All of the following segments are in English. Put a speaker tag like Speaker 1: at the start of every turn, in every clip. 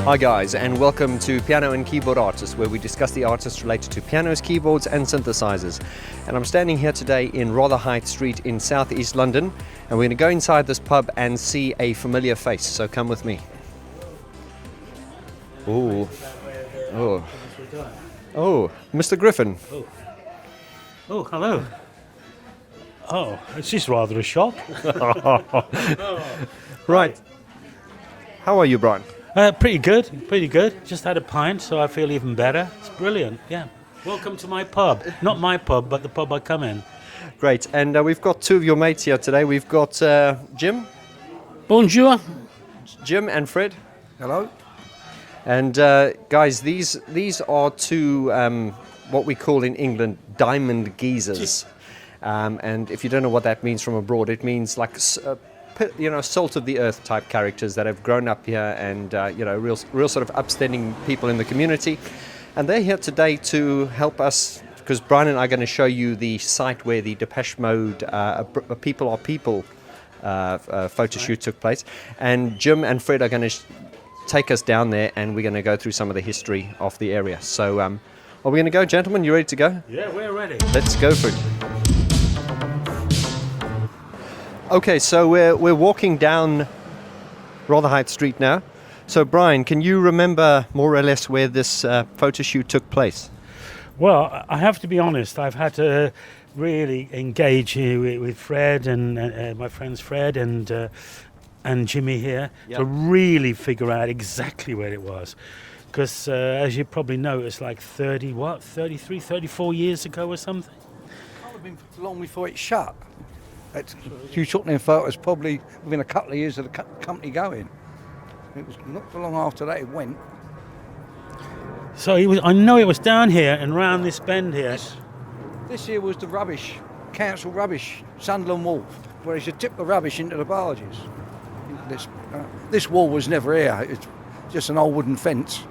Speaker 1: Hi guys, and welcome to Piano and Keyboard Artists, where we discuss the artists related to pianos, keyboards and synthesizers. And I'm standing here today in Rotherhithe Street in southeast London, and we're going to go inside this pub and see a familiar face, so come with me. Oh, Mr. Griffin.
Speaker 2: Oh, hello. Oh, this is rather a shock.
Speaker 1: Right. How are you, Brian?
Speaker 2: Pretty good. Just had a pint, so I feel even better. It's brilliant, yeah. Welcome to my pub. Not my pub, but the pub I come in.
Speaker 1: Great, and we've got two of your mates here today. We've got Jim.
Speaker 3: Bonjour.
Speaker 1: Jim and Fred.
Speaker 4: Hello.
Speaker 1: And guys, these are two what we call in England diamond geezers. And if you don't know what that means from abroad, it means like salt of the earth type characters that have grown up here and real sort of upstanding people in the community. And they're here today to help us, because Brian and I are going to show you the site where the Depeche Mode People Are People photo shoot took place. And Jim and Fred are going to take us down there, and we're going to go through some of the history of the area. So are we going to go, gentlemen? You ready to go?
Speaker 2: Yeah, we're ready.
Speaker 1: Let's go for it. Okay, so we're walking down Rotherhithe Street now. So Brian, can you remember more or less where this photo shoot took place?
Speaker 2: Well, I have to be honest. I've had to really engage with Fred and my friends Fred and Jimmy here to really figure out exactly where it was. Because as you probably know, it's like 33, 34 years ago or something.
Speaker 4: Can't have been long before it shut. You took them photos probably within a couple of years of the company going. It was not so long after that it went.
Speaker 2: So I know it was down here and round this bend here.
Speaker 4: This here was the rubbish, council rubbish, Sunderland Wharf, where they should tip the rubbish into the barges. This wall was never here. It's just an old wooden fence.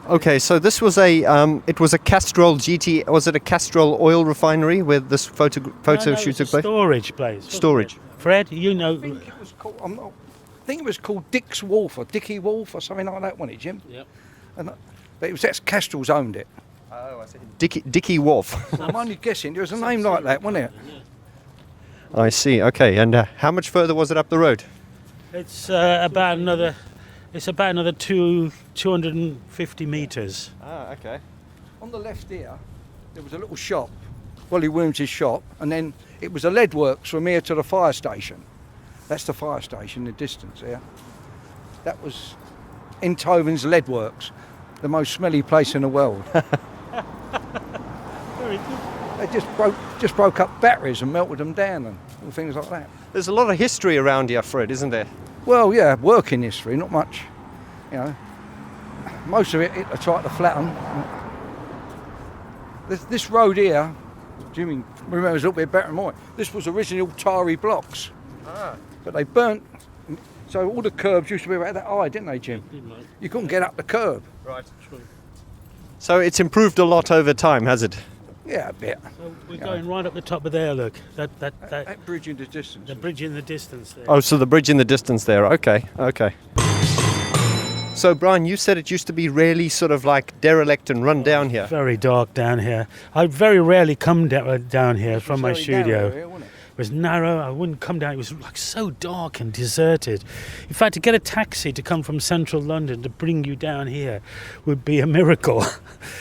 Speaker 1: Okay, so this was it was a Castrol GT. Was it a Castrol oil refinery where this photo shoot took place?
Speaker 2: Storage place.
Speaker 1: Storage.
Speaker 2: Fred, you know.
Speaker 4: I think it was called Dick's Wharf or Dicky Wharf or something like that, wasn't it, Jim?
Speaker 2: Yep.
Speaker 4: But that's Castrol's owned it.
Speaker 1: Oh, I see. Dicky Wharf.
Speaker 4: I'm only guessing. There was a name like that, wasn't it?
Speaker 1: I see. Okay, and how much further was it up the road?
Speaker 2: It's about another 250 metres.
Speaker 1: Ah, okay.
Speaker 4: On the left here, there was a little shop, Wally Williams' shop, and then it was a lead works from here to the fire station. That's the fire station in the distance there. That was Enthoven's Lead Works, the most smelly place in the world.
Speaker 2: Very good.
Speaker 4: They just broke up batteries and melted them down and all things like that.
Speaker 1: There's a lot of history around here, Fred, isn't there?
Speaker 4: Well, yeah, working history, not much. Most of it I tried to flatten. This road here, Jimmy remembers a little bit better than mine. This was original tarry blocks, but they burnt. So all the curbs used to be about that high, didn't they, Jim? You couldn't get up the curb.
Speaker 1: Right. So it's improved a lot over time, has it?
Speaker 4: Yeah, a bit.
Speaker 2: So we're going right up the top of there, look. That
Speaker 4: bridge in the distance.
Speaker 2: the bridge in the distance there.
Speaker 1: Oh, so the bridge in the distance there. Okay. So, Brian, you said it used to be really sort of like derelict and run down here.
Speaker 2: Very dark down here. I very rarely come down here from my studio.
Speaker 4: Here, wasn't it?
Speaker 2: It was narrow. I wouldn't come down. It was like so dark and deserted. In fact, to get a taxi to come from central London to bring you down here would be a miracle.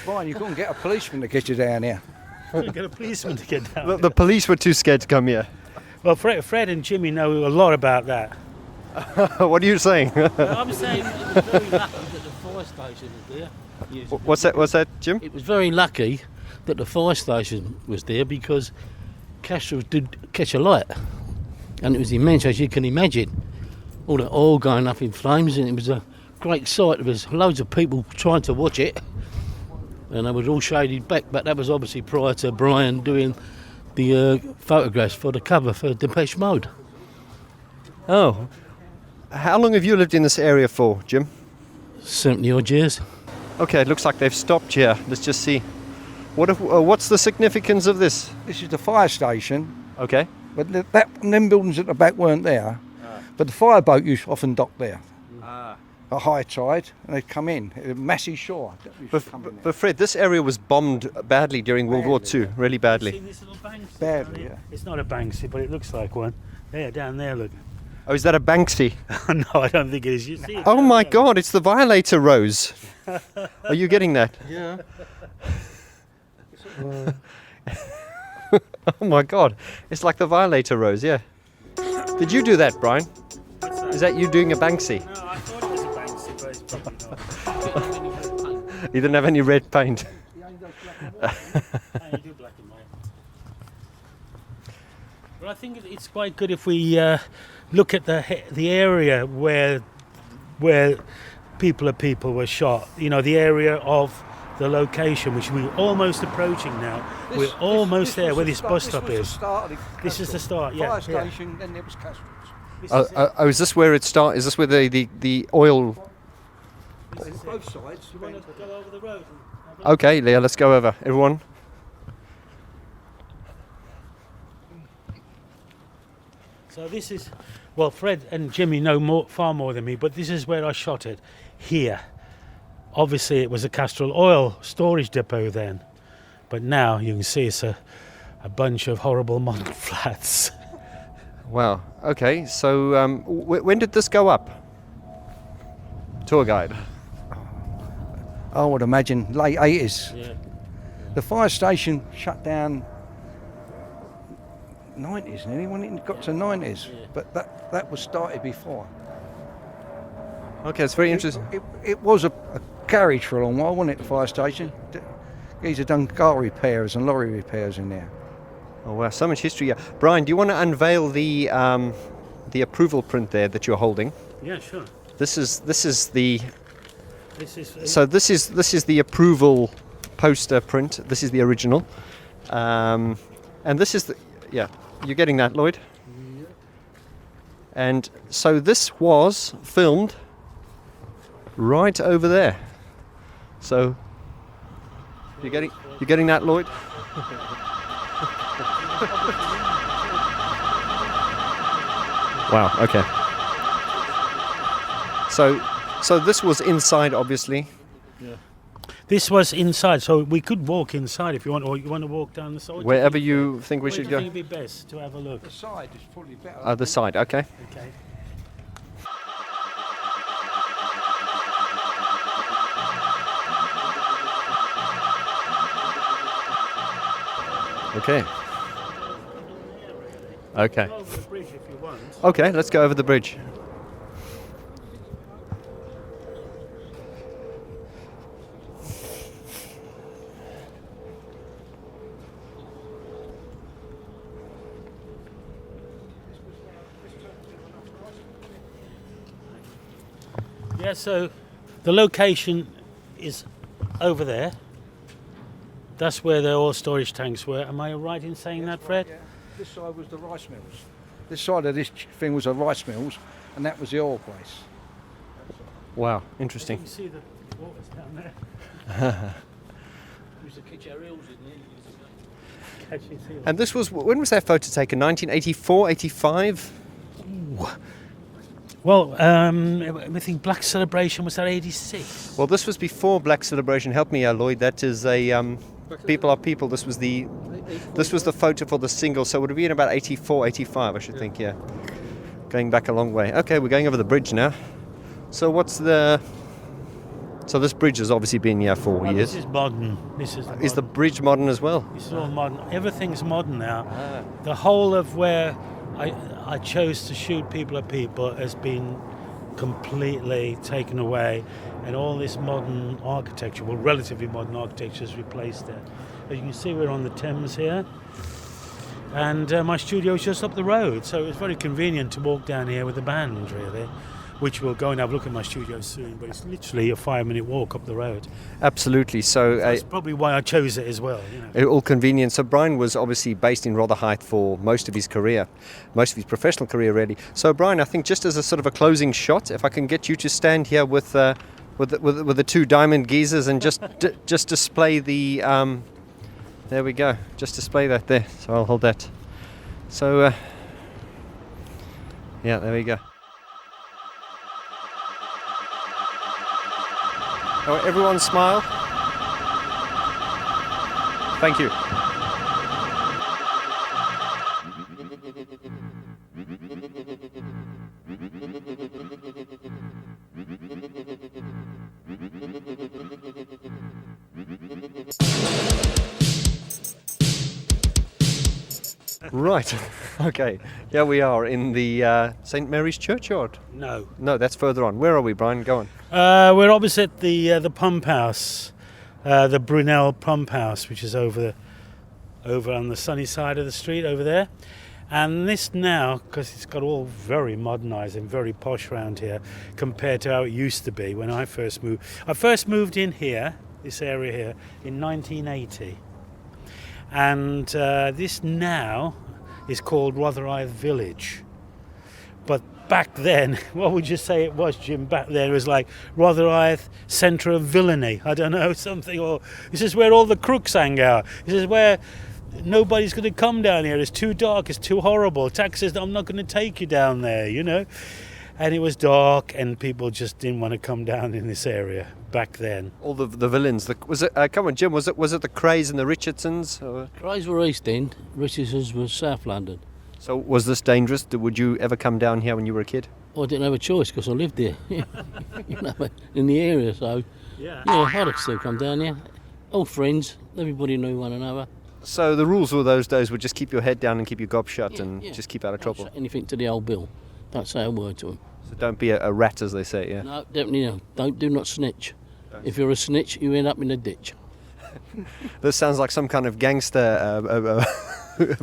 Speaker 4: Fine, you couldn't get a policeman to get you down here.
Speaker 2: Couldn't get a policeman to get down.
Speaker 1: The police were too scared to come here.
Speaker 2: Well, Fred and Jimmy know a lot about that.
Speaker 1: What are you saying?
Speaker 3: I'm saying it was very lucky that the fire station was there.
Speaker 1: What's that, Jim?
Speaker 3: It was very lucky that the fire station was there because Castrol did catch a light, and it was immense, as you can imagine. All the oil going up in flames, and it was a great sight. There was loads of people trying to watch it, and they were all shaded back, but that was obviously prior to Brian doing the photographs for the cover for Depeche Mode.
Speaker 1: Oh. How long have you lived in this area for, Jim?
Speaker 3: 70 odd years.
Speaker 1: Okay, it looks like they've stopped here. Let's just see. What's the significance of this?
Speaker 4: This is the fire station.
Speaker 1: Okay.
Speaker 4: But them buildings at the back weren't there. But the fireboat used to often dock there. a high tide, and they'd come in. A massive shore.
Speaker 1: But Fred, this area was bombed badly during World War II, really badly.
Speaker 2: Seen this little Banksy
Speaker 4: Badly,
Speaker 2: down here?
Speaker 4: yeah.
Speaker 2: It's not a Banksy, but it looks like one. There, down there, look.
Speaker 1: Oh, is that a Banksy?
Speaker 2: No, I don't think it is. You see it
Speaker 1: Oh
Speaker 2: down
Speaker 1: my
Speaker 2: there?
Speaker 1: God, it's the Violator Rose. Are you getting that?
Speaker 3: Yeah.
Speaker 1: Oh my God, it's like the Violator Rose, yeah. Did you do that, Brian?
Speaker 2: What's that?
Speaker 1: Is that you doing a Banksy?
Speaker 2: No, I thought it was a Banksy, but it's probably not.
Speaker 1: You didn't have any red paint.
Speaker 2: Oh, you do black and white. Well, I think it's quite good if we look at the area where people were shot. You know, the area of the location, which we're almost approaching now. We're almost there where this bus stop is. This is the start, yeah.
Speaker 4: Fire station, then there was Castrol's.
Speaker 2: This is it.
Speaker 1: Oh, is this where it starts? Is this where the oil?
Speaker 2: This is it.
Speaker 4: Both sides.
Speaker 2: You want to go over the road? And have a look?
Speaker 1: Okay, Leah, let's go over. Everyone.
Speaker 2: So this is, well, Fred and Jimmy know far more than me, but this is where I shot it, here. Obviously it was a Castrol oil storage depot then, but now you can see it's a bunch of horrible modern flats.
Speaker 1: Wow. Okay. So when did this go up? Tour guide.
Speaker 4: I would imagine late 80s.
Speaker 2: Yeah.
Speaker 4: The fire station shut down 90s nearly, when it got to 90s.
Speaker 2: Yeah.
Speaker 4: But that was started before.
Speaker 1: Okay, it's very interesting.
Speaker 4: It was a garage for a long while, wasn't it, the fire station? These had done car repairs and lorry repairs in there.
Speaker 1: Oh wow, so much history. Yeah. Brian, do you want to unveil the approval print there that you're holding?
Speaker 2: Yeah, sure.
Speaker 1: This is the
Speaker 2: This is
Speaker 1: so this is the approval poster print. This is the original, and this is the You're getting that, Lloyd? Yeah. And so this was filmed right over there. So you're getting that, Lloyd? Wow. Okay. So this was inside, obviously.
Speaker 2: This was inside, so we could walk inside if you want, or you want to walk down the side.
Speaker 1: Wherever you think we
Speaker 2: Where
Speaker 1: should
Speaker 2: do you
Speaker 1: go.
Speaker 2: think it'd be best to have a look?
Speaker 4: The side is probably better.
Speaker 1: Other side. Okay.
Speaker 2: Okay.
Speaker 1: Okay. Okay.
Speaker 2: Go over the bridge if you want.
Speaker 1: Okay. Let's go over the bridge.
Speaker 2: Yeah, so the location is over there. That's where the oil storage tanks were. Am I right in saying that, Fred?
Speaker 4: Yeah. This side was the rice mills. This side of this thing was the rice mills, and that was the oil place.
Speaker 1: Wow.
Speaker 2: You
Speaker 1: Interesting.
Speaker 2: can see the waters down there.
Speaker 3: Used to catch our eels in there.
Speaker 2: Catching seals.
Speaker 1: And this was, when was that photo taken? 1984, 85?
Speaker 2: Well, I think Black Celebration was that 86.
Speaker 1: Well, this was before Black Celebration. Help me out, Lloyd. That is a People Are People. This was the photo for the single, so it would have been about 84, 85, I should think. Yeah, going back a long way. Okay, we're going over the bridge now. So so this bridge has obviously been here for
Speaker 2: Well,
Speaker 1: years.
Speaker 2: this is modern.
Speaker 1: Is the bridge modern as well?
Speaker 2: This is all modern. Everything's modern now. The whole of where I chose to shoot People Are People has been completely taken away, and all this modern architecture, well, relatively modern architecture, has replaced it. As you can see, we're on the Thames here, and my studio is just up the road, so it's very convenient to walk down here with the band, really, which we'll go and have a look at my studio soon, but it's literally a 5-minute walk up the road.
Speaker 1: Absolutely. So
Speaker 2: That's probably why I chose it as well. You know.
Speaker 1: all convenient. So Brian was obviously based in Rotherhithe for most of his career, most of his professional career, really. So Brian, I think just as a sort of a closing shot, if I can get you to stand here with the two diamond geezers and just just display the there we go, just display that there. So I'll hold that. So yeah, there we go. Shall everyone smile? Thank you. Right, okay. Here we are in the St. Mary's Churchyard.
Speaker 2: No.
Speaker 1: No, that's further on. Where are we, Brian? Go on.
Speaker 2: We're opposite the pump house, the Brunel pump house, which is over on the sunny side of the street over there. And this now, because it's got all very modernised and very posh around here compared to how it used to be when I first moved. I first moved in here, this area here, in 1980. And this now is called Rotherhithe Village. But back then, what would you say it was, Jim? Back then it was like Rotherhithe, centre of villainy. I don't know, something. Or this is where all the crooks hang out. This is where nobody's going to come down here. It's too dark. It's too horrible. Tax says, I'm not going to take you down there, you know. And it was dark, and people just didn't want to come down in this area back then.
Speaker 1: All the villains. Was it? Come on, Jim. Was it the Crays and the Richardsons? Or?
Speaker 3: Crays were East End, Richardsons was South London.
Speaker 1: So was this dangerous? Would you ever come down here when you were a kid?
Speaker 3: I didn't have a choice because I lived here, you know, in the area. So yeah, I'd still come down here. All friends, everybody knew one another.
Speaker 1: So the rules of those days would just keep your head down and keep your gob shut and just keep out of
Speaker 3: Don't
Speaker 1: trouble.
Speaker 3: say anything to the old Bill. Don't say a word to him.
Speaker 1: So don't be a rat, as they say. Yeah.
Speaker 3: No, definitely no. Do not snitch. If you're a snitch, you end up in a ditch.
Speaker 1: This sounds like some kind of gangster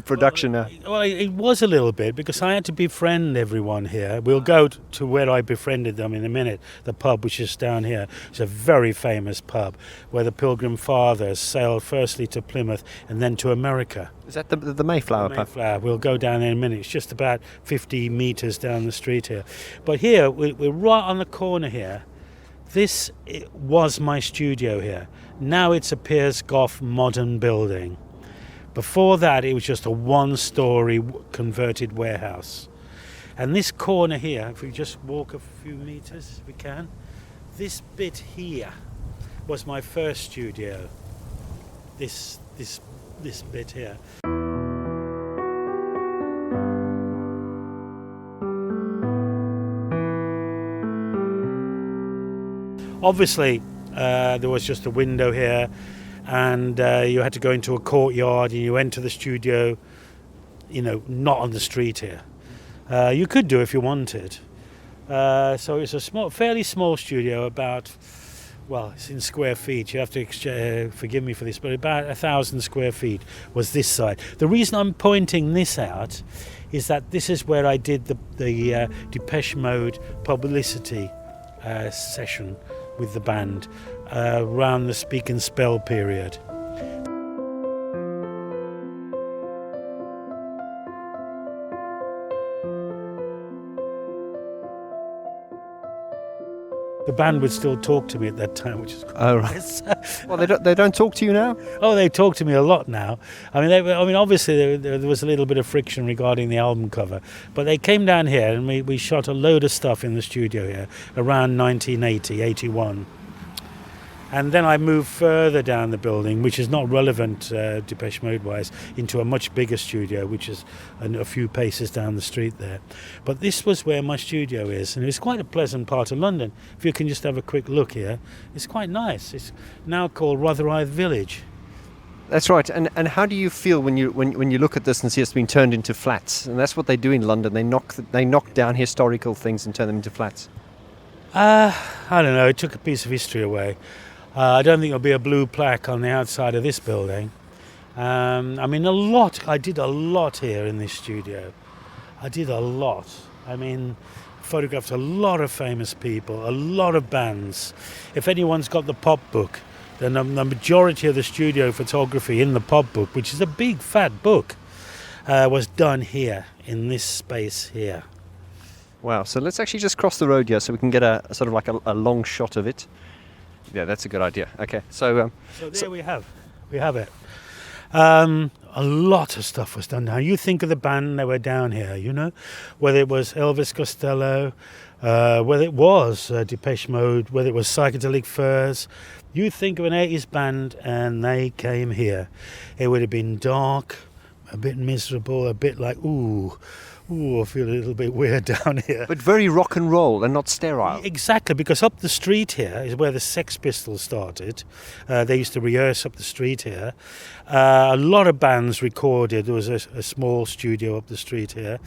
Speaker 1: production now.
Speaker 2: Well, it was a little bit because I had to befriend everyone here. We'll go to where I befriended them in a minute, the pub which is down here. It's a very famous pub where the Pilgrim Fathers sailed firstly to Plymouth and then to America.
Speaker 1: Is that the Mayflower pub?
Speaker 2: Mayflower. We'll go down there in a minute. It's just about 50 metres down the street here. But here, we're right on the corner here. This was my studio here. Now it's a Piers Goff modern building. Before that, it was just a one-storey converted warehouse. And this corner here, if we just walk a few metres, if we can, this bit here was my first studio. This bit here. Obviously, there was just a window here, and you had to go into a courtyard, and you enter the studio, you know, not on the street here. You could do if you wanted. So it's a fairly small studio, about, well, it's in square feet. You have to forgive me for this, but about 1,000 square feet was this side. The reason I'm pointing this out is that this is where I did the Depeche Mode publicity session with the band around the Speak and Spell period. The band would still talk to me at that time, which is quite nice.
Speaker 1: Well, they don't talk to you now?
Speaker 2: Oh, they talk to me a lot now. I mean, obviously there was a little bit of friction regarding the album cover, but they came down here and we shot a load of stuff in the studio here around 1980, 81. And then I moved further down the building, which is not relevant Depeche Mode-wise, into a much bigger studio, which is a few paces down the street there. But this was where my studio is, and it's quite a pleasant part of London. If you can just have a quick look here, it's quite nice. It's now called Rotherhithe Village.
Speaker 1: That's right. And how do you feel when you look at this and see it's been turned into flats? And that's what they do in London. They knock down historical things and turn them into flats. I
Speaker 2: don't know. It took a piece of history away. I don't think there'll be a blue plaque on the outside of this building. I mean, I did a lot here in this studio. I did a lot. I mean, photographed a lot of famous people, a lot of bands. If anyone's got the pop book, then the majority of the studio photography in the pop book, which is a big fat book, was done here, in this space here.
Speaker 1: Wow, so let's actually just cross the road here so we can get a sort of like a long shot of it. Yeah, that's a good idea. Okay, so
Speaker 2: there we have it. a lot of stuff was done down. You think of the band that were down here, you know, whether it was Elvis Costello, whether it was Depeche Mode, whether it was Psychedelic Furs. You think of an 80s band and they came here. It would have been dark, a bit miserable, a bit like, ooh, I feel a little bit weird down here.
Speaker 1: But very rock and roll and not sterile.
Speaker 2: Exactly, because up the street here is where the Sex Pistols started. They used to rehearse up the street here. A lot of bands recorded. There was a small studio up the street here.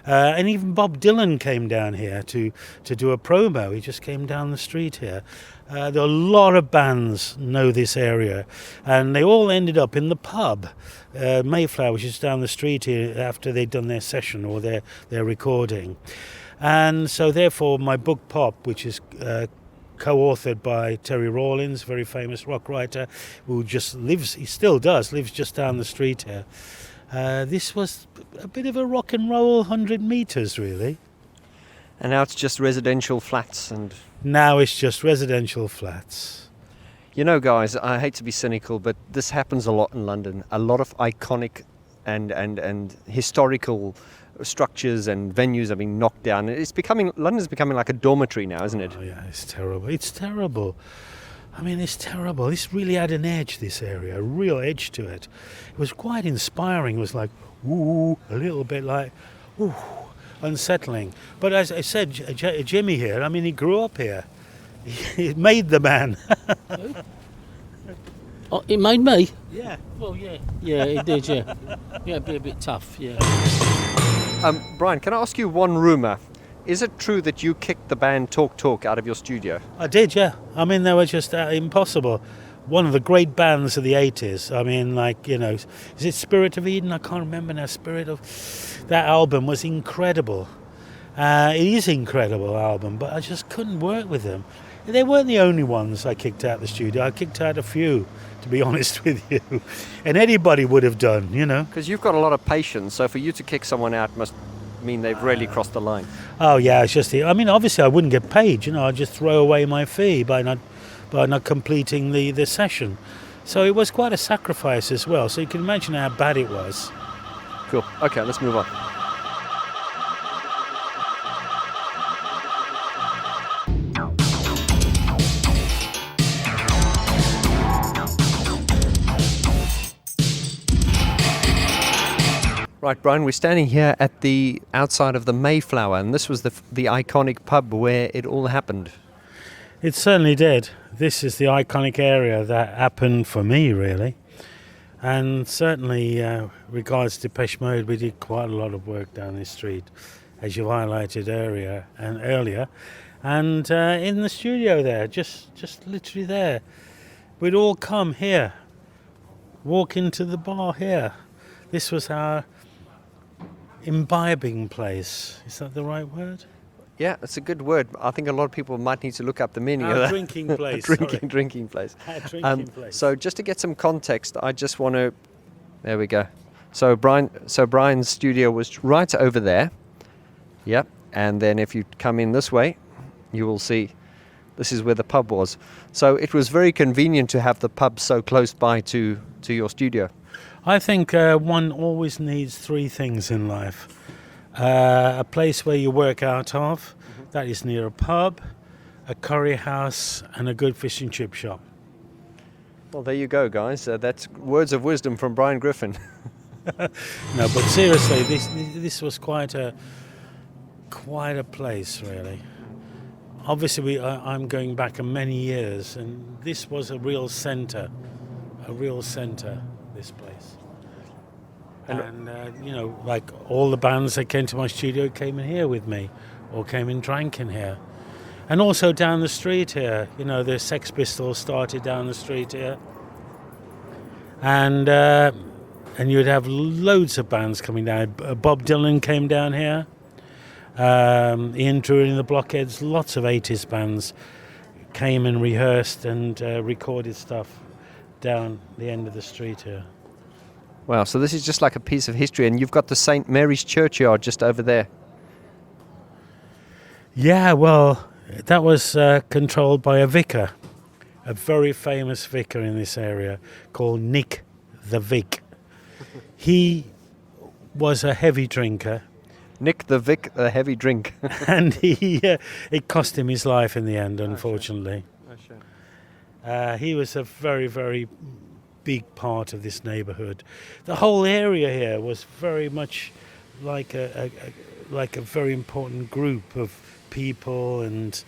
Speaker 2: And even Bob Dylan came down here to do a promo. He just came down the street here. There are a lot of bands know this area. And they all ended up in the pub. Mayflower, which is down the street here, after they'd done their session or their recording. And so therefore my book Pop, which is co-authored by Terry Rawlins, very famous rock writer, who just lives just down the street here. This was a bit of a rock and roll 100 meters really.
Speaker 1: And now it's just residential flats and...
Speaker 2: Now it's just residential flats.
Speaker 1: You know, guys, I hate to be cynical, but this happens a lot in London. A lot of iconic and historical structures and venues are being knocked down. London's becoming like a dormitory now, isn't it?
Speaker 2: Oh yeah, it's terrible. It's terrible. I mean, it's terrible. This really had an edge, this area, a real edge to it. It was quite inspiring. It was like, ooh, a little bit like, ooh, unsettling. But as I said, Jimmy here, I mean, he grew up here. He made the man.
Speaker 3: Oh, it made me?
Speaker 2: Yeah.
Speaker 3: Well, yeah. Yeah, it did, yeah. Yeah, it'd be a bit tough, yeah.
Speaker 1: Brian, can I ask you one rumour? Is it true that you kicked the band Talk out of your studio?
Speaker 2: I did, yeah. I mean, they were just impossible. One of the great bands of the 80s. I mean, like, you know, is it Spirit of Eden? I can't remember now. That album was incredible. It is an incredible album, but I just couldn't work with them. They weren't the only ones I kicked out the studio. I kicked out a few, to be honest with you. And anybody would have done, you know.
Speaker 1: Because you've got a lot of patience, so for you to kick someone out must mean they've really crossed the line.
Speaker 2: Oh, yeah, it's just... I mean, obviously I wouldn't get paid, you know. I'd just throw away my fee by not completing the session. So it was quite a sacrifice as well. So you can imagine how bad it was.
Speaker 1: Cool. Okay, let's move on. Right, Brian, we're standing here at the outside of the Mayflower, and this was the iconic pub where it all happened.
Speaker 2: It certainly did. This is the iconic area that happened for me, really. And certainly, regards to Depeche Mode, we did quite a lot of work down this street, as you highlighted earlier. And in the studio there, just literally there, we'd all come here, walk into the bar here. This was our imbibing place. Is that the right word?
Speaker 1: Yeah, it's a good word. I think a lot of people might need to look up the meaning of that.
Speaker 2: Drinking place.
Speaker 1: Drinking place.
Speaker 2: Drinking place.
Speaker 1: So just to get some context, I just want to... There we go. So Brian's studio was right over there. Yep. And then if you come in this way, you will see this is where the pub was. So it was very convenient to have the pub so close by to your studio.
Speaker 2: I think one always needs three things in life. A place where you work out of, that is near a pub, a curry house, and a good fish and chip shop.
Speaker 1: Well, there you go, guys. That's words of wisdom from Brian Griffin.
Speaker 2: No, but seriously, this was quite a place, really. Obviously, I'm going back many years, and this was a real centre, this place. And you know, like all the bands that came to my studio came in here with me, or came and drank in here. And also down the street here, you know, the Sex Pistols started down the street here. And you'd have loads of bands coming down. Bob Dylan came down here. Ian Drury and the Blockheads, lots of 80s bands came and rehearsed and recorded stuff down the end of the street here.
Speaker 1: Wow, so this is just like a piece of history, and you've got the St. Mary's Churchyard just over there.
Speaker 2: Yeah, well, that was controlled by a vicar, a very famous vicar in this area called Nick the Vic. He was a heavy drinker,
Speaker 1: Nick the Vic, a heavy drink.
Speaker 2: and it cost him his life in the end, unfortunately. He was a very, very big part of this neighbourhood. The whole area here was very much like a very important group of people, and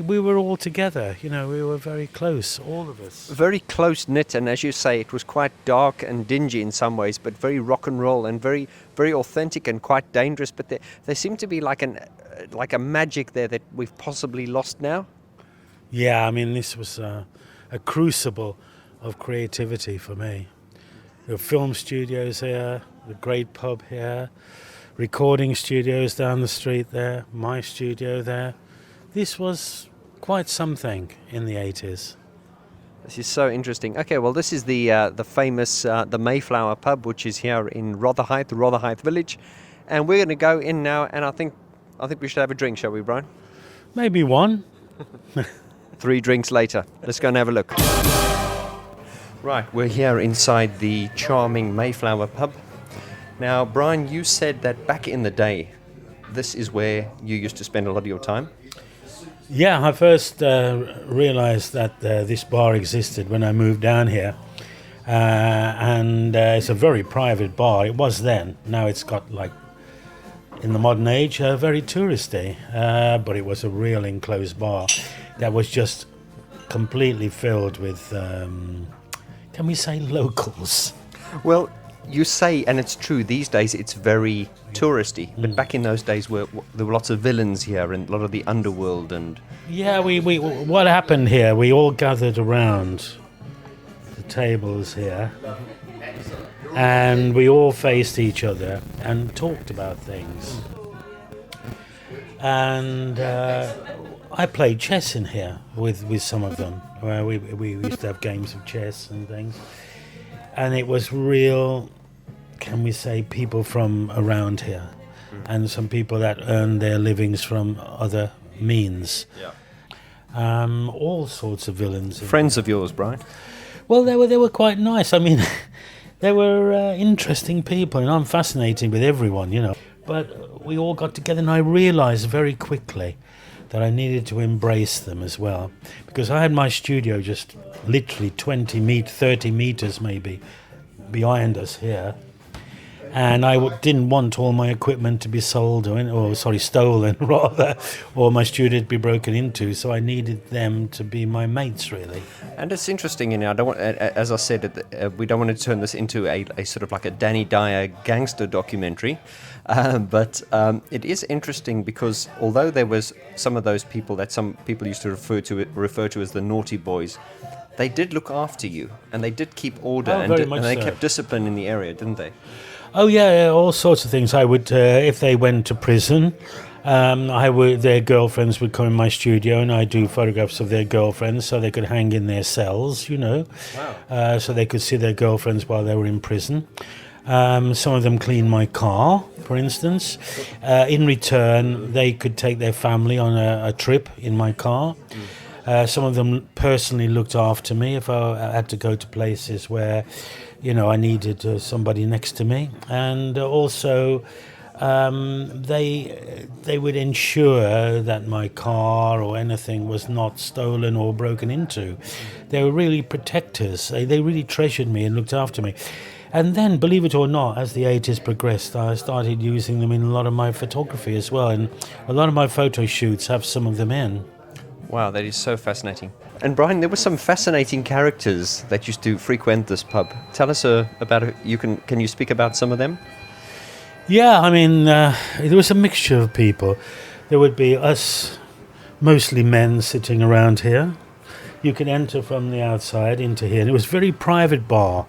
Speaker 2: we were all together. You know, we were very close, all of us.
Speaker 1: Very close knit, and as you say, it was quite dark and dingy in some ways, but very rock and roll and very, very authentic and quite dangerous. But there seemed to be like a magic there that we've possibly lost now.
Speaker 2: Yeah, I mean, this was a crucible of creativity for me. The film studios here, the great pub here, recording studios down the street there, my studio there. This was quite something in the 80s.
Speaker 1: This is so interesting. Okay, well, this is the famous the Mayflower pub, which is here in Rotherhithe, the Rotherhithe village, and we're going to go in now. And I think we should have a drink, shall we, Brian?
Speaker 2: Maybe one.
Speaker 1: 3 drinks later. Let's go and have a look. Right, we're here inside the charming Mayflower pub. Now, Brian, you said that back in the day, this is where you used to spend a lot of your time.
Speaker 2: Yeah, I first realised that this bar existed when I moved down here. And it's a very private bar. It was then. Now it's got, like, in the modern age, very touristy. But it was a real enclosed bar that was just completely filled with, can we say, locals?
Speaker 1: Well, you say, and it's true, these days it's very touristy. But back in those days, there were lots of villains here and a lot of the underworld. And
Speaker 2: yeah, we what happened here, we all gathered around the tables here. And we all faced each other and talked about things. And I played chess in here with some of them. Where we used to have games of chess and things. And it was real, can we say, people from around here. And some people that earned their livings from other means. Yeah. All sorts of villains.
Speaker 1: Friends of yours, Brian?
Speaker 2: Well, they were quite nice. I mean, they were interesting people, and I'm fascinated with everyone, you know. But we all got together, and I realised very quickly that I needed to embrace them as well, because I had my studio just literally 30 meters maybe behind us here, and I didn't want all my equipment to be stolen rather, or my studio to be broken into. So I needed them to be my mates, really.
Speaker 1: And it's interesting, you know. I don't want, as I said, we don't want to turn this into a sort of like a Danny Dyer gangster documentary, but it is interesting because although there was some of those people that some people used to refer to as the naughty boys, they did look after you and they did keep order and they kept discipline in the area, didn't they?
Speaker 2: Oh yeah, all sorts of things. I would, if they went to prison, their girlfriends would come in my studio, and I'd do photographs of their girlfriends so they could hang in their cells, you know. Wow. So they could see their girlfriends while they were in prison. Some of them cleaned my car, for instance. In return, they could take their family on a trip in my car. Some of them personally looked after me if I had to go to places where, you know, I needed somebody next to me. And also, they would ensure that my car or anything was not stolen or broken into. They were really protectors. They really treasured me and looked after me. And then, believe it or not, as the 80s progressed, I started using them in a lot of my photography as well. And a lot of my photo shoots have some of them in.
Speaker 1: Wow, that is so fascinating. And Brian, there were some fascinating characters that used to frequent this pub. Tell us about it. Can you speak about some of them?
Speaker 2: Yeah, I mean, there was a mixture of people. There would be us, mostly men, sitting around here. You could enter from the outside into here. And it was a very private bar.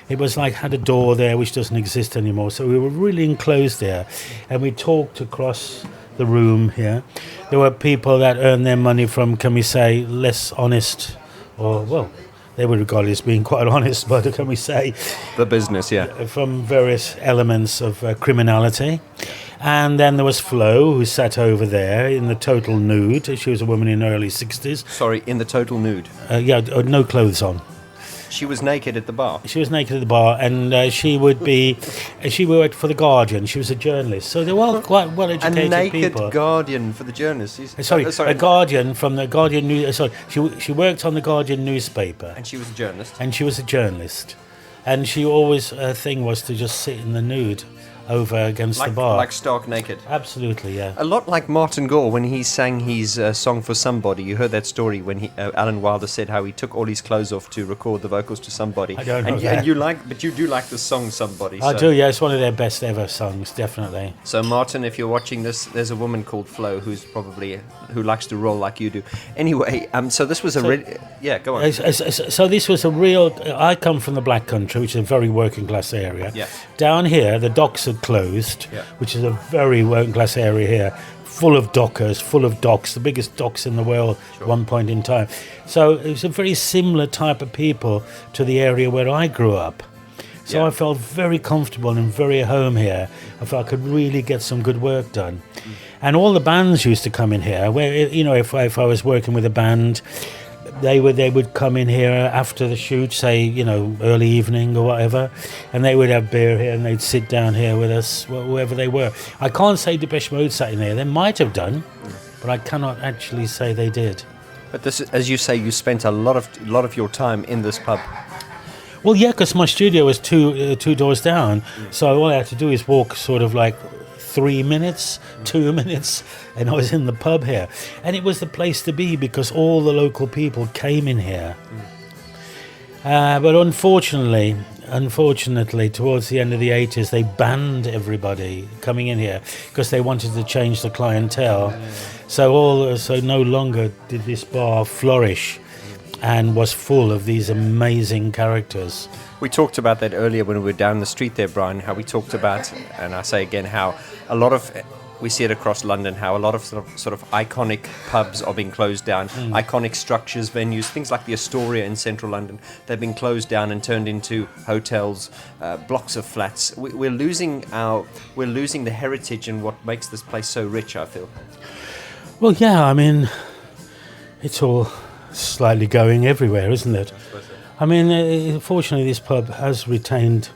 Speaker 2: It was like had a door there which doesn't exist anymore. So we were really enclosed there. And we talked across the room here. There were people that earned their money from, can we say, less honest, or, well, they were regarded as being quite honest, but can we say...
Speaker 1: The business, yeah.
Speaker 2: From various elements of criminality. And then there was Flo, who sat over there in the total nude. She was a woman in her early 60s.
Speaker 1: Sorry, in the total nude?
Speaker 2: No clothes on.
Speaker 1: She was naked at the bar.
Speaker 2: She was naked at the bar, and she worked for the Guardian. She was a journalist, so they were all quite well-educated
Speaker 1: A naked
Speaker 2: people.
Speaker 1: Guardian for the journalists.
Speaker 2: A Guardian from the Guardian news. Sorry, she worked on the Guardian newspaper,
Speaker 1: And she was a journalist.
Speaker 2: and she was a journalist, and she always her thing was to just sit in the nude over against the bar.
Speaker 1: Like stark naked.
Speaker 2: Absolutely, yeah.
Speaker 1: A lot like Martin Gore when he sang his song for Somebody. You heard that story when Alan Wilder said how he took all his clothes off to record the vocals to Somebody.
Speaker 2: I don't know
Speaker 1: and
Speaker 2: that.
Speaker 1: you do like the song Somebody.
Speaker 2: I do, yeah. It's one of their best ever songs, definitely.
Speaker 1: So Martin, if you're watching this, there's a woman called Flo who likes to roll like you do. Anyway, so this was yeah, go on.
Speaker 2: So this was a real. I come from the Black Country, which is a very working class area.
Speaker 1: Yeah.
Speaker 2: Down here, the docks had closed,
Speaker 1: Yeah.
Speaker 2: which is a very working class area here, full of dockers, full of docks, the biggest docks in the world at one point in time. So it was a very similar type of people to the area where I grew up. So
Speaker 1: Yeah.
Speaker 2: I felt very comfortable and very at home here. I felt I could really get some good work done. And all the bands used to come in here. Where if I was working with a band, they would come in here after the shoot, say early evening or whatever, and they would have beer here and they'd sit down here with us, whoever they were. I can't say Depeche Mode sat in there. They might have done, but I cannot actually say they did.
Speaker 1: But this, as you say, you spent a lot of your time in this pub.
Speaker 2: Well, yeah, because my studio was two doors down, so all I had to do is walk sort of like 3 minutes, 2 minutes, and I was in the pub here. And it was the place to be because all the local people came in here. But unfortunately, towards the end of the 80s, they banned everybody coming in here because they wanted to change the clientele. So no longer did this bar flourish and was full of these amazing characters.
Speaker 1: We talked about that earlier when we were down the street there, Brian, how we talked about, and I say again, how a lot of, we see it across London, how a lot of sort of iconic pubs are being closed down, iconic structures, venues, things like the Astoria in central London, they've been closed down and turned into hotels, blocks of flats. We're losing the heritage and what makes this place so rich, I feel.
Speaker 2: Well, yeah, I mean, it's all slightly going everywhere, isn't it? I mean, fortunately, this pub has retained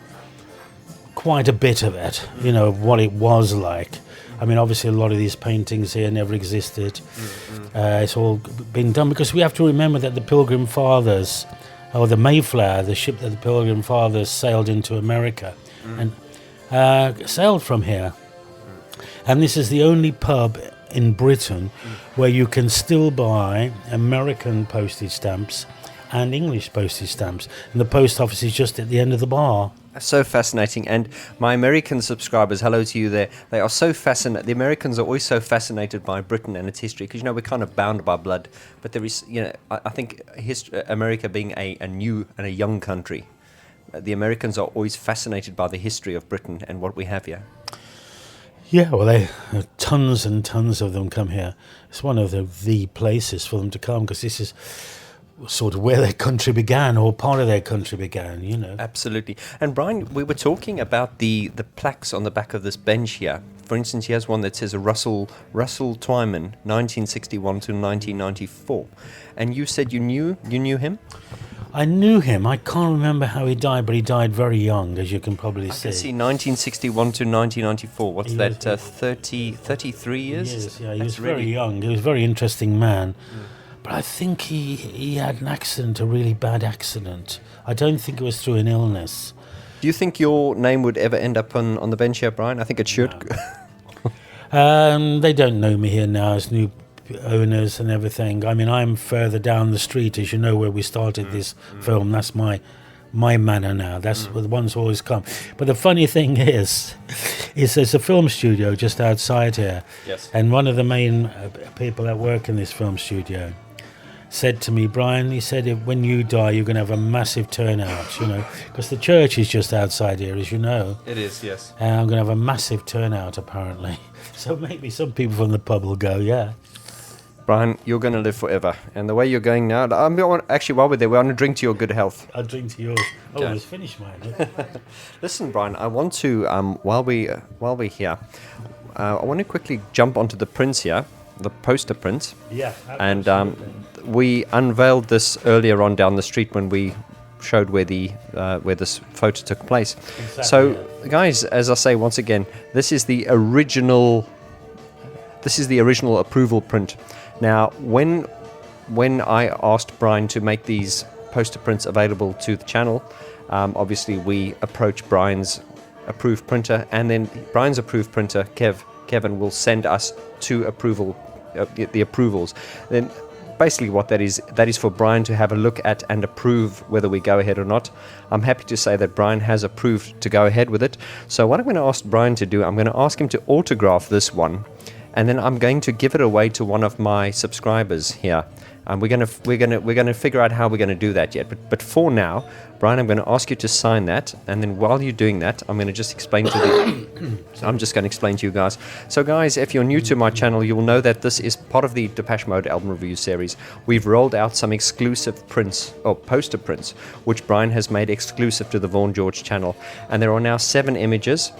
Speaker 2: quite a bit of it, of what it was like. I mean, obviously, a lot of these paintings here never existed. It's all been done because we have to remember that the Pilgrim Fathers, or the Mayflower, the ship that the Pilgrim Fathers sailed into America, and sailed from here. And this is the only pub in Britain where you can still buy American postage stamps and English postage stamps, and the post office is just at the end of the bar.
Speaker 1: So fascinating. And my American subscribers, hello to you there. They are so fascinated. The Americans are always so fascinated by Britain and its history because we're kind of bound by blood. But there is, I think America being a new and a young country, the Americans are always fascinated by the history of Britain and what we have here.
Speaker 2: Yeah, well, tons and tons of them come here. It's one of the places for them to come because this is sort of where their country began, or part of their country began,
Speaker 1: Absolutely. And Brian, we were talking about the plaques on the back of this bench here. For instance, he has one that says Russell Twyman, 1961 to 1994. And you said you knew him?
Speaker 2: I knew him. I can't remember how he died, but he died very young, as you can probably see.
Speaker 1: I can see 1961 to 1994. What's that, 33 years?
Speaker 2: Yes, yeah, he was very young. He was a very interesting man. But I think he had an accident, a really bad accident. I don't think it was through an illness.
Speaker 1: Do you think your name would ever end up on the bench here, Brian? I think it should.
Speaker 2: No. They don't know me here now as new owners and everything. I mean, I'm further down the street, as you know, where we started this film. That's my manor now. That's where the ones who always come. But the funny thing is there's a film studio just outside here.
Speaker 1: Yes.
Speaker 2: And one of the main people that work in this film studio said to me, Brian, he said, when you die, you're going to have a massive turnout, because the church is just outside here, as you know.
Speaker 1: It is, yes.
Speaker 2: And I'm going to have a massive turnout, apparently. So maybe some people from the pub will go, yeah.
Speaker 1: Brian, you're going to live forever. And the way you're going now, actually, while we're there, we want to drink to your good health.
Speaker 2: I'll drink to yours. Oh,
Speaker 1: Okay.
Speaker 2: it's finished mine.
Speaker 1: Listen, Brian, I want to, while we're here, I want to quickly jump onto the prints here, the poster prints.
Speaker 2: Yeah.
Speaker 1: And
Speaker 2: absolutely.
Speaker 1: we unveiled this earlier on down the street when we showed where this photo took place.
Speaker 2: Exactly,
Speaker 1: So,
Speaker 2: yeah.
Speaker 1: guys, as I say once again, this is the original approval print. Now, when I asked Brian to make these poster prints available to the channel, obviously we approach Brian's approved printer, and then Brian's approved printer, Kevin, will send us to the approvals. Then basically what that is for Brian to have a look at and approve whether we go ahead or not. I'm happy to say that Brian has approved to go ahead with it. So what I'm going to ask Brian to do, I'm going to ask him to autograph this one, and then I'm going to give it away to one of my subscribers here. We're going to figure out how we're going to do that yet. But for now, Brian, I'm going to ask you to sign that, and then while you're doing that, I'm going to just explain I'm just going to explain to you guys. So, guys, if you're new to my channel, you will know that this is part of the Depeche Mode album review series. We've rolled out some exclusive prints or poster prints, which Brian has made exclusive to the Vaughan George channel, and there are now 7 images.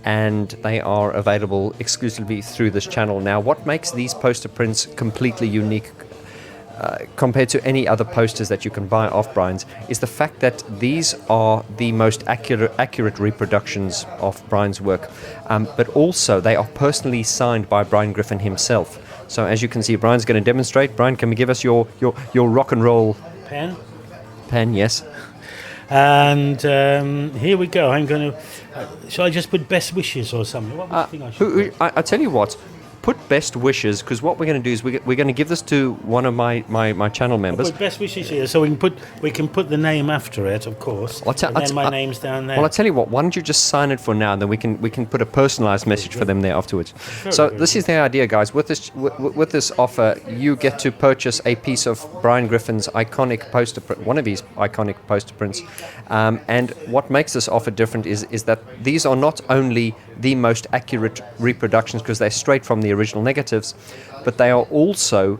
Speaker 1: And they are available exclusively through this channel. Now, what makes these poster prints completely unique compared to any other posters that you can buy off Brian's is the fact that these are the most accurate reproductions of Brian's work, but also they are personally signed by Brian Griffin himself. So as you can see, Brian's going to demonstrate. Brian, can we give us your rock and roll
Speaker 2: Pen.
Speaker 1: Yes.
Speaker 2: And here we go. I'm going to. Shall I just put best wishes or something? What would you think I should put?
Speaker 1: I tell you what. Put best wishes, because what we're going to do is we're going to give this to one of my channel members.
Speaker 2: Put best wishes here, so we can put the name after it, of course. And then my name's down there.
Speaker 1: Well, I tell you what. Why don't you just sign it for now, and then we can put a personalised message for them there afterwards. So this is the idea, guys. With this offer, you get to purchase a piece of Brian Griffin's iconic poster print, one of his iconic poster prints. And what makes this offer different is that these are not only the most accurate reproductions because they're straight from the original negatives, but they are also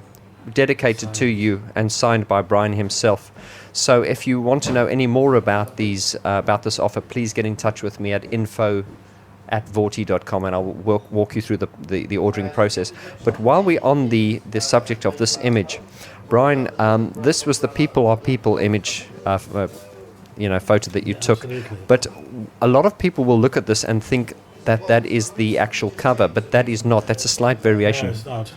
Speaker 1: dedicated to you and signed by Brian himself. So if you want to know any more about this offer, please get in touch with me at info@vorti.com, and I'll walk you through the ordering process. But while we're on the subject of this image, Brian, this was the People Are People image photo that you took.
Speaker 2: Absolutely.
Speaker 1: But a lot of people will look at this and think that is the actual cover, but that is not. That's a slight variation.
Speaker 2: No, it's not.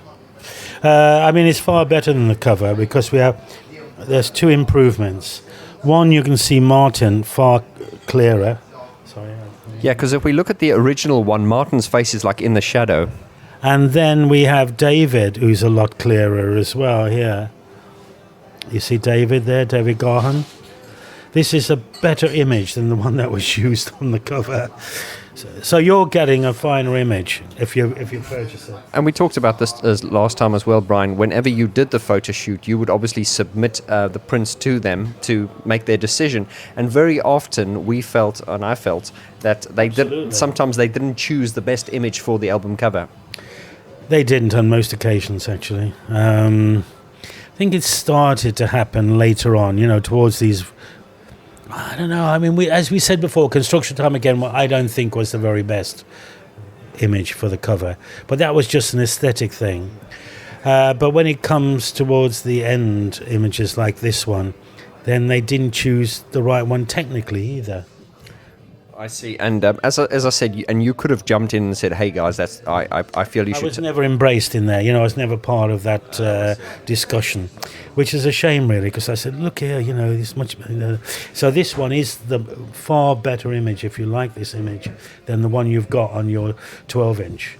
Speaker 2: I mean, it's far better than the cover because there's 2 improvements. One, you can see Martin far clearer. Sorry.
Speaker 1: Yeah, because if we look at the original one, Martin's face is like in the shadow.
Speaker 2: And then we have David, who's a lot clearer as well here. You see David there, David Garhan? This is a better image than the one that was used on the cover. So you're getting a finer image if you purchase it.
Speaker 1: And we talked about this last time as well, Brian. Whenever you did the photo shoot, you would obviously submit the prints to them to make their decision. And very often I felt that sometimes they didn't choose the best image for the album cover.
Speaker 2: They didn't on most occasions, actually. I think it started to happen later on, towards these. I don't know. I mean, as we said before, Construction Time Again, I don't think was the very best image for the cover. But that was just an aesthetic thing. But when it comes towards the end, images like this one, then they didn't choose the right one technically either.
Speaker 1: I see. And as I said, you could have jumped in and said, "Hey guys, I feel you should."
Speaker 2: I was never embraced in there. I was never part of that discussion, which is a shame, really, because I said, "Look here, this much." So this one is the far better image, if you like this image, than the one you've got on your 12-inch.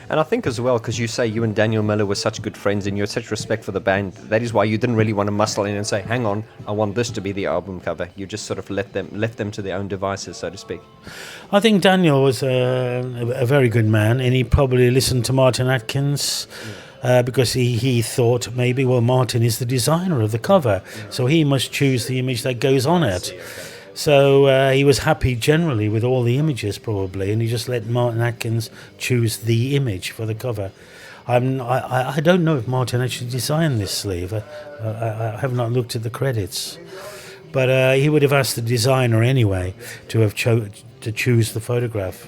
Speaker 1: And I think as well, because you say you and Daniel Miller were such good friends and you had such respect for the band, that is why you didn't really want to muscle in and say, "Hang on, I want this to be the album cover." You just sort of left them to their own devices, so to speak.
Speaker 2: I think Daniel was a very good man, and he probably listened to Martin Atkins because he thought maybe, well, Martin is the designer of the cover, so he must choose the image that goes on it. So he was happy generally with all the images probably, and he just let Martin Atkins choose the image for the cover. I don't know if Martin actually designed this sleeve. I have not looked at the credits. But he would have asked the designer anyway to have to choose the photograph.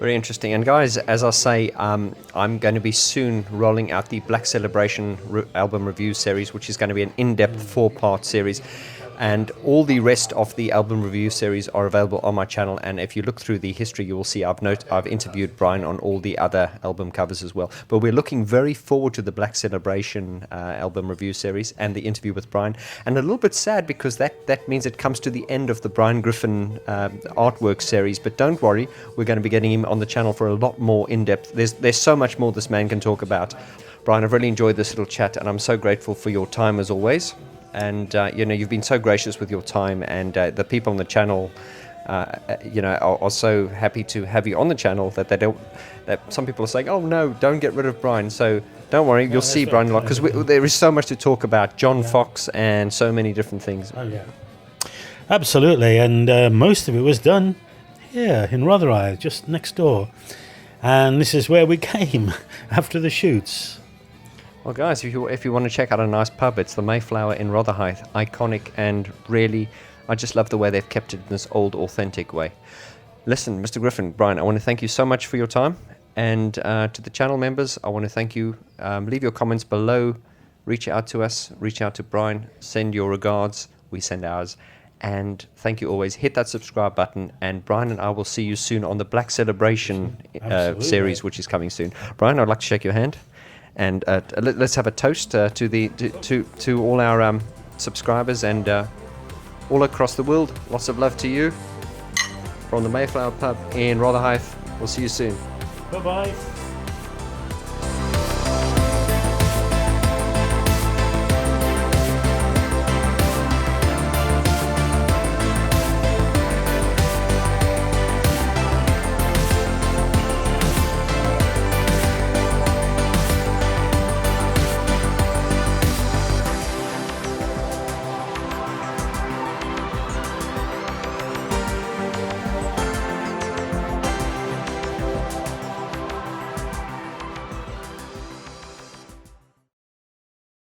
Speaker 1: Very interesting. And guys, as I say, I'm going to be soon rolling out the Black Celebration album review series, which is going to be an in-depth 4-part series. And all the rest of the album review series are available on my channel. And if you look through the history, you will see I've interviewed Brian on all the other album covers as well. But we're looking very forward to the Black Celebration album review series and the interview with Brian. And a little bit sad because that means it comes to the end of the Brian Griffin artwork series. But don't worry, we're going to be getting him on the channel for a lot more in-depth. There's so much more this man can talk about. Brian, I've really enjoyed this little chat, and I'm so grateful for your time as always. And you've been so gracious with your time, and the people on the channel, are so happy to have you on the channel that that some people are saying, "Oh no, don't get rid of Brian." So don't worry, you'll see Brian a lot because there is so much to talk about. John Fox and so many different things.
Speaker 2: Oh yeah, absolutely, and most of it was done here in Rotherhithe, just next door, and this is where we came after the shoots.
Speaker 1: Well, guys, if you want to check out a nice pub, it's the Mayflower in Rotherhithe. Iconic, and really, I just love the way they've kept it in this old, authentic way. Listen, Mr. Griffin, Brian, I want to thank you so much for your time. And to the channel members, I want to thank you. Leave your comments below. Reach out to us. Reach out to Brian. Send your regards. We send ours. And thank you always. Hit that subscribe button. And Brian and I will see you soon on the Black Celebration series, which is coming soon. Brian, I'd like to shake your hand. And let's have a toast to all our subscribers and all across the world. Lots of love to you from the Mayflower Pub in Rotherhithe. We'll see you soon.
Speaker 2: Bye-bye.